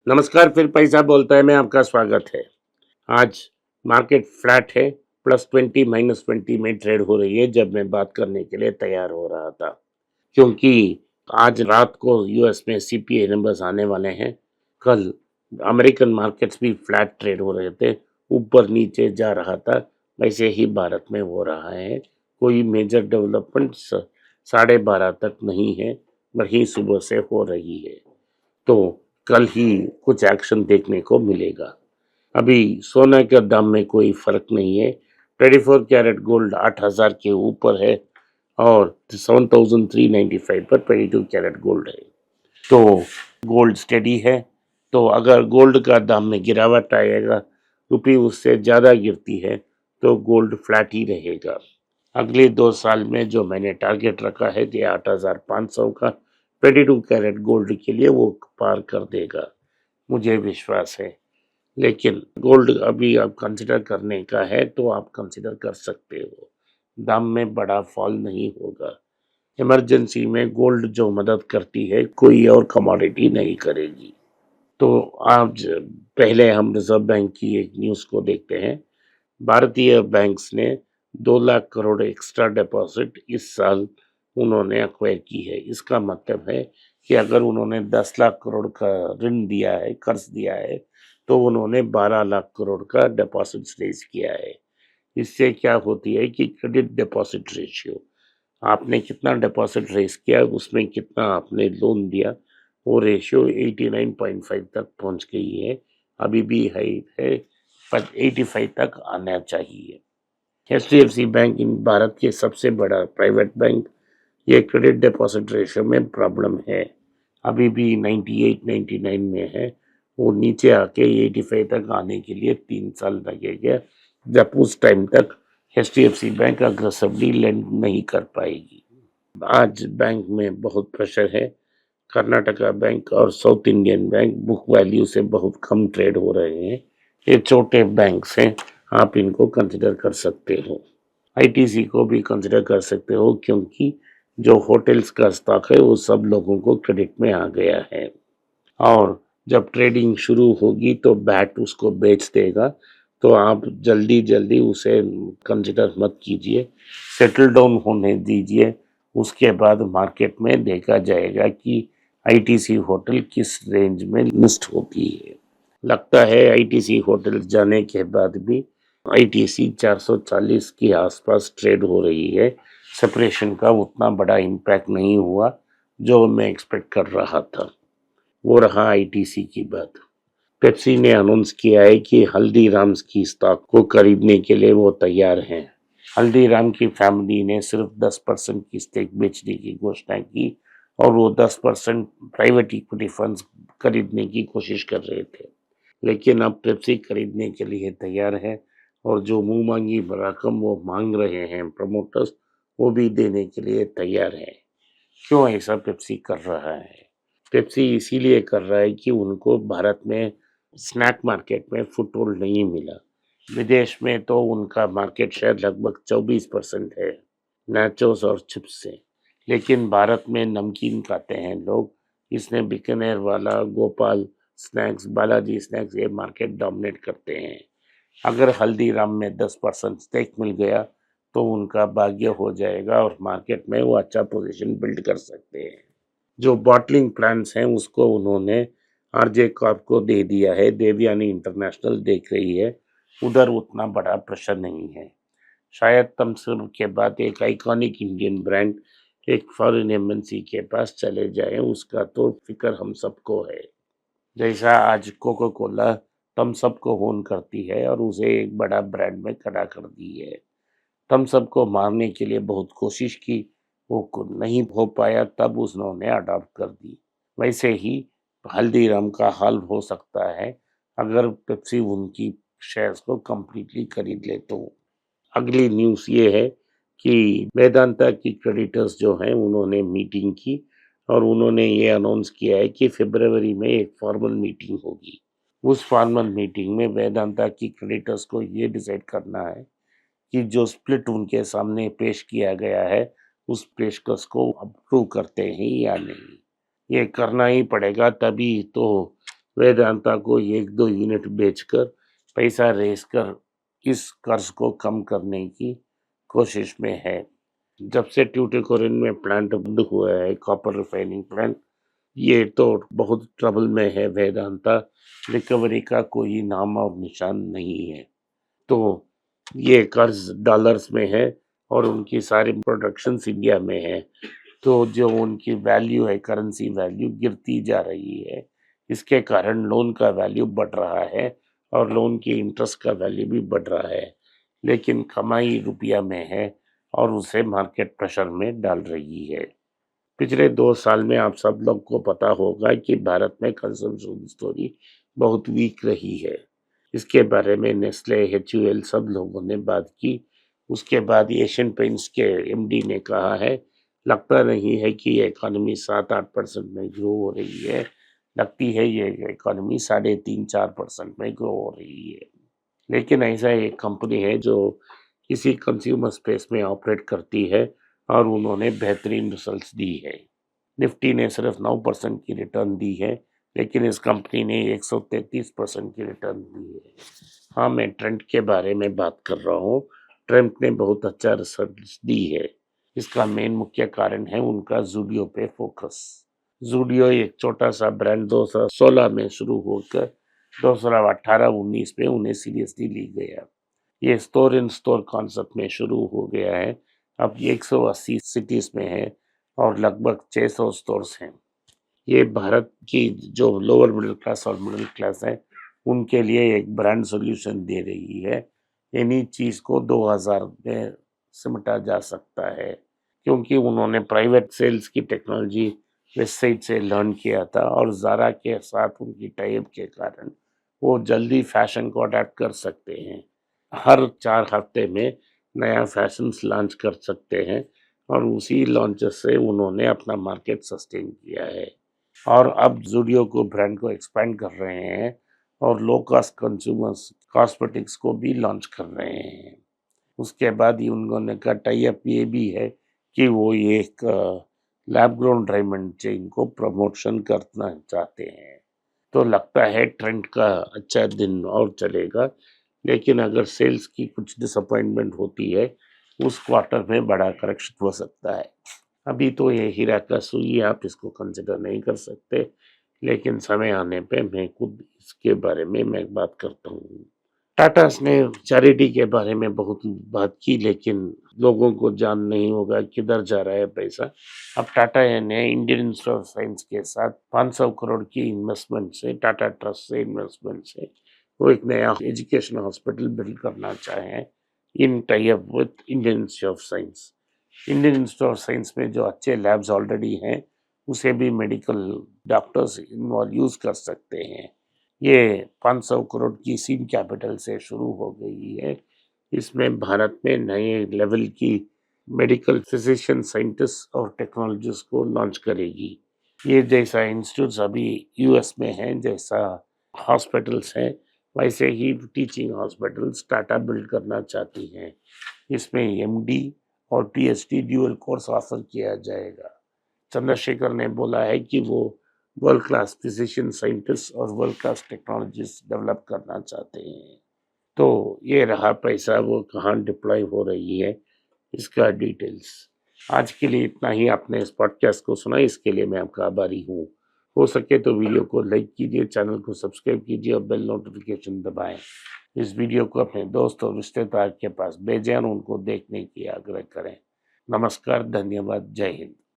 नमस्कार, फिर पैसा बोलता है में आपका स्वागत है। आज मार्केट फ्लैट है, +20 -20 में ट्रेड हो रही है जब मैं बात करने के लिए तैयार हो रहा था। क्योंकि आज रात को यूएस में सीपीआई नंबर्स आने वाले हैं। कल अमेरिकन मार्केट्स भी फ्लैट ट्रेड हो रहे थे, ऊपर नीचे जा रहा था, वैसे ही भारत में हो रहा है। कोई मेजर डेवलपमेंट 12:30 तक नहीं है, वही सुबह से हो रही है। तो कल ही कुछ एक्शन देखने को मिलेगा। अभी सोना के दाम में कोई फर्क नहीं है। 24 कैरेट गोल्ड 8,000 के ऊपर है और 7,395 पर 22 कैरेट गोल्ड है। तो गोल्ड स्टेडी है। तो अगर गोल्ड का दाम में गिरावट आएगा, रुपये उससे ज़्यादा गिरती है, तो गोल्ड फ्लैट ही रहेगा। अगले 2 साल में जो मैंने टारगेट रखा है कि 8,500 का 22 कैरेट गोल्ड के लिए वो पार कर देगा, मुझे विश्वास है। लेकिन गोल्ड अभी आप कंसिडर करने का है तो आप कंसिडर कर सकते हो। दाम में बड़ा फॉल नहीं होगा। इमरजेंसी में गोल्ड जो मदद करती है कोई और कमोडिटी नहीं करेगी। तो आज पहले हम रिजर्व बैंक की एक न्यूज़ को देखते हैं। भारतीय बैंक्स ने 2 लाख करोड़ एक्स्ट्रा डिपॉजिट इस साल उन्होंने एक्वायर की है। इसका मतलब है कि अगर उन्होंने 10 लाख करोड़ का ऋण दिया है, कर्ज दिया है, तो उन्होंने 12 लाख करोड़ का डिपॉजिट्स रेज किया है। इससे क्या होती है कि क्रेडिट डिपॉजिट रेशियो, आपने कितना डिपॉजिट रेज किया, उसमें कितना आपने लोन दिया, वो रेशियो 89.5 तक पहुंच गई है। अभी भी हाई है, पर 85 तक आना चाहिए। एचडीएफसी बैंक इन भारत के सबसे बड़ा प्राइवेट बैंक, ये क्रेडिट डिपॉजिट रेशियो में प्रॉब्लम है। अभी भी 98-99 में है। वो नीचे आके 85 तक आने के लिए 3 साल लगेगा, जब उस टाइम तक एचडीएफसी बैंक अग्रेसिवली लेंड नहीं कर पाएगी। आज बैंक में बहुत प्रेशर है। कर्नाटका बैंक और south Indian bank book value से बहुत कम ट्रेड हो रहे हैं। ये छोटे बैंक्स हैं, आप इनको कंसिडर कर सकते हो। आईटीसी को भी कंसिडर कर सकते हो, क्योंकि जो होटल्स का स्टॉक है वो सब लोगों को क्रेडिट में आ गया है। और जब ट्रेडिंग शुरू होगी तो बैट उसको बेच देगा, तो आप जल्दी जल्दी उसे कंसिडर मत कीजिए, सेटल डाउन होने दीजिए। उसके बाद मार्केट में देखा जाएगा कि आईटीसी होटल किस रेंज में लिस्ट होती है। लगता है आईटीसी होटल जाने के बाद भी आईटीसी 440 के आसपास ट्रेड हो रही है। सेपरेशन का उतना बड़ा इम्पैक्ट नहीं हुआ जो मैं एक्सपेक्ट कर रहा था। वो रहा आईटीसी की बात। पेप्सी ने अनाउंस किया है कि हल्दीराम्स की स्टॉक को खरीदने के लिए वो तैयार हैं। हल्दीराम की फैमिली ने सिर्फ 10% की स्टेक बेचने की घोषणा की और वो 10% प्राइवेट इक्विटी फंड्स खरीदने की कोशिश कर रहे थे। लेकिन अब पेप्सी खरीदने के लिए तैयार है और जो मुंह मांगी रकम वो मांग रहे हैं प्रमोटर्स, वो भी देने के लिए तैयार है। क्यों ऐसा पेप्सी कर रहा है? पेप्सी इसीलिए कर रहा है कि उनको भारत में स्नैक मार्केट में फुटहोल्ड नहीं मिला। विदेश में तो उनका मार्केट शेयर लगभग 24% है, नाचोस और चिप्स से। लेकिन भारत में नमकीन खाते हैं लोग, इसने बीकानेर वाला, गोपाल स्नैक्स, बालाजी स्नैक्स, ये मार्केट डोमिनेट करते हैं। अगर हल्दीराम में 10% स्टेक मिल गया तो उनका भाग्य हो जाएगा और मार्केट में वो अच्छा पोजीशन बिल्ड कर सकते हैं। जो बॉटलिंग प्लांट्स हैं उसको उन्होंने आरजे कॉर्प को दे दिया है, देवयानी इंटरनेशनल देख रही है। उधर उतना बड़ा प्रेशर नहीं है। शायद तमसुर के बाद एक आइकॉनिक इंडियन ब्रांड एक फॉरेन एमएनसी के पास चले जाए, उसका तो फिक्र हम सबको है। जैसा आज कोको कोला थम्स अप को ओन करती है और उसे एक बड़ा ब्रांड में खड़ा कर दी है। थम्स अप को मारने के लिए बहुत कोशिश की, वो नहीं हो पाया, तब उन्होंने अडॉप्ट कर दी। वैसे ही हल्दीराम का हाल हो सकता है अगर पेप्सी उनकी शेयर्स को कंप्लीटली खरीद ले तो। अगली न्यूज़ ये है कि वेदांता की क्रेडिटर्स जो हैं उन्होंने मीटिंग की और उन्होंने ये अनाउंस किया है कि फरवरी में एक फॉर्मल मीटिंग होगी। उस फॉर्मल मीटिंग में वेदांता की क्रेडिटर्स को ये डिसाइड करना है कि जो स्प्लिट उनके सामने पेश किया गया है, उस पेशकश को अप्रूव करते हैं या नहीं। ये करना ही पड़ेगा, तभी तो वेदांता को 1-2 यूनिट बेचकर पैसा रेज़ कर इस कर्ज को कम करने की कोशिश में है। जब से ट्यूटिकोरिन में प्लांट बंद हुआ है, कॉपर रिफाइनिंग प्लांट, ये तो बहुत ट्रबल में है वेदांता। रिकवरी का कोई नाम और निशान नहीं है। तो ये कर्ज डॉलर्स में है और उनकी सारी प्रोडक्शंस इंडिया में है। तो जो उनकी वैल्यू है, करेंसी वैल्यू गिरती जा रही है। इसके कारण लोन का वैल्यू बढ़ रहा है और लोन की इंटरेस्ट का वैल्यू भी बढ़ रहा है, लेकिन कमाई रुपया में है और उसे मार्केट प्रेशर में डाल रही है। पिछले 2 साल में आप सब लोग को पता होगा कि भारत में कंजम्पशन स्टोरी बहुत वीक रही है। इसके बारे में नेस्ले, एचयूएल सब लोगों ने बात की। उसके बाद एशियन पेंट्स के एमडी ने कहा है, लगता नहीं है कि ये इकोनॉमी 7-8% में ग्रो हो रही है, लगती है ये इकोनॉमी 3.5-4% में ग्रो हो रही है। लेकिन ऐसा एक कंपनी है जो किसी कंज्यूमर स्पेस में ऑपरेट करती है और उन्होंने बेहतरीन रिजल्ट्स दी है। निफ्टी ने सिर्फ 9% की रिटर्न दी है, लेकिन इस कंपनी ने 133% की रिटर्न दी है। हाँ, मैं ट्रेंड के बारे में बात कर रहा हूँ। ट्रेंड ने बहुत अच्छा रिजल्ट दी है। इसका मेन मुख्य कारण है उनका ज़ूडियो पे फोकस। ज़ूडियो एक छोटा सा ब्रांड 2016 में शुरू होकर 2018-19 में उन्हें सीरियसली ली गया। ये स्टोर इन स्टोर कॉन्सेप्ट में शुरू हो गया है। अब 180 सिटीज में है और लगभग 600 स्टोर्स हैं। ये भारत की जो लोअर मिडिल क्लास और मिडिल क्लास है, उनके लिए एक ब्रांड सॉल्यूशन दे रही है। इन्हीं चीज को 2000 में सिमटा जा सकता है, क्योंकि उन्होंने प्राइवेट सेल्स की टेक्नोलॉजी वेबसाइट से लर्न किया था और ज़ारा के साथ उनकी टाइप के कारण वो जल्दी फैशन को अडेप्ट कर सकते हैं। हर 4 हफ्ते में नया फैशंस लॉन्च कर सकते हैं और उसी लॉन्चेस से उन्होंने अपना मार्केट सस्टेन किया है। और अब ज़ूडियो को ब्रांड को एक्सपेंड कर रहे हैं और लो कॉस्ट कंज्यूमर्स कॉस्मेटिक्स को भी लॉन्च कर रहे हैं। उसके बाद ही उन्होंने का टाई अप ये भी है कि वो एक लैब ग्रोन डायमंड चेन को प्रमोशन करना चाहते हैं। तो लगता है ट्रेंड का अच्छा दिन और चलेगा, लेकिन अगर सेल्स की कुछ डिसअपॉइंटमेंट होती है, उस क्वार्टर में बड़ा करेक्शन हो सकता है। अभी तो ये हीरा का सुई, आप इसको कंसिडर नहीं कर सकते, लेकिन समय आने पे मैं खुद इसके बारे में मैं बात करता हूँ। टाटा ने चैरिटी के बारे में बहुत बात की, लेकिन लोगों को जान नहीं होगा किधर जा रहा है पैसा। अब टाटा ने इंडियन इंस्टीट्यूट ऑफ साइंस के साथ 500 करोड़ की इन्वेस्टमेंट से, टाटा ट्रस्ट से इन्वेस्टमेंट से वो एक नया एजुकेशन हॉस्पिटल बिल्ड करना चाहे in tie up with Indian Institute of Science. Indian Institute of Science में जो अच्छे लैब्स ऑलरेडी हैं, उसे भी मेडिकल डॉक्टर्स इन्वॉल्व यूज कर सकते हैं। ये 500 करोड़ की सीड कैपिटल से शुरू हो गई है। इसमें भारत में नए लेवल की मेडिकल फिजिशियन, साइंटिस्ट और टेक्नोलॉजिस्ट को लॉन्च करेगी। ये जैसा इंस्टीट्यूट्स अभी यूएस में हैं, जैसा हॉस्पिटल्स हैं, वैसे ही टीचिंग हॉस्पिटल्स टाटा बिल्ड करना चाहती हैं। इसमें एमडी और पीएचडी ड्यूअल कोर्स ऑफर किया जाएगा। चंद्रशेखर ने बोला है कि वो वर्ल्ड क्लास फिजिशियन, साइंटिस्ट और वर्ल्ड क्लास टेक्नोलॉजिस्ट डेवलप करना चाहते हैं। तो ये रहा पैसा, वो कहाँ डिप्लॉय हो रही है, इसका डिटेल्स। आज के लिए इतना ही। आपने इस पॉडकास्ट को सुना, इसके लिए मैं आपका आभारी हूँ। हो सके तो वीडियो को लाइक कीजिए, चैनल को सब्सक्राइब कीजिए और बेल नोटिफिकेशन दबाएं। इस वीडियो को अपने दोस्त और रिश्तेदार के पास भेजें और उनको देखने की आग्रह करें। नमस्कार, धन्यवाद, जय हिंद।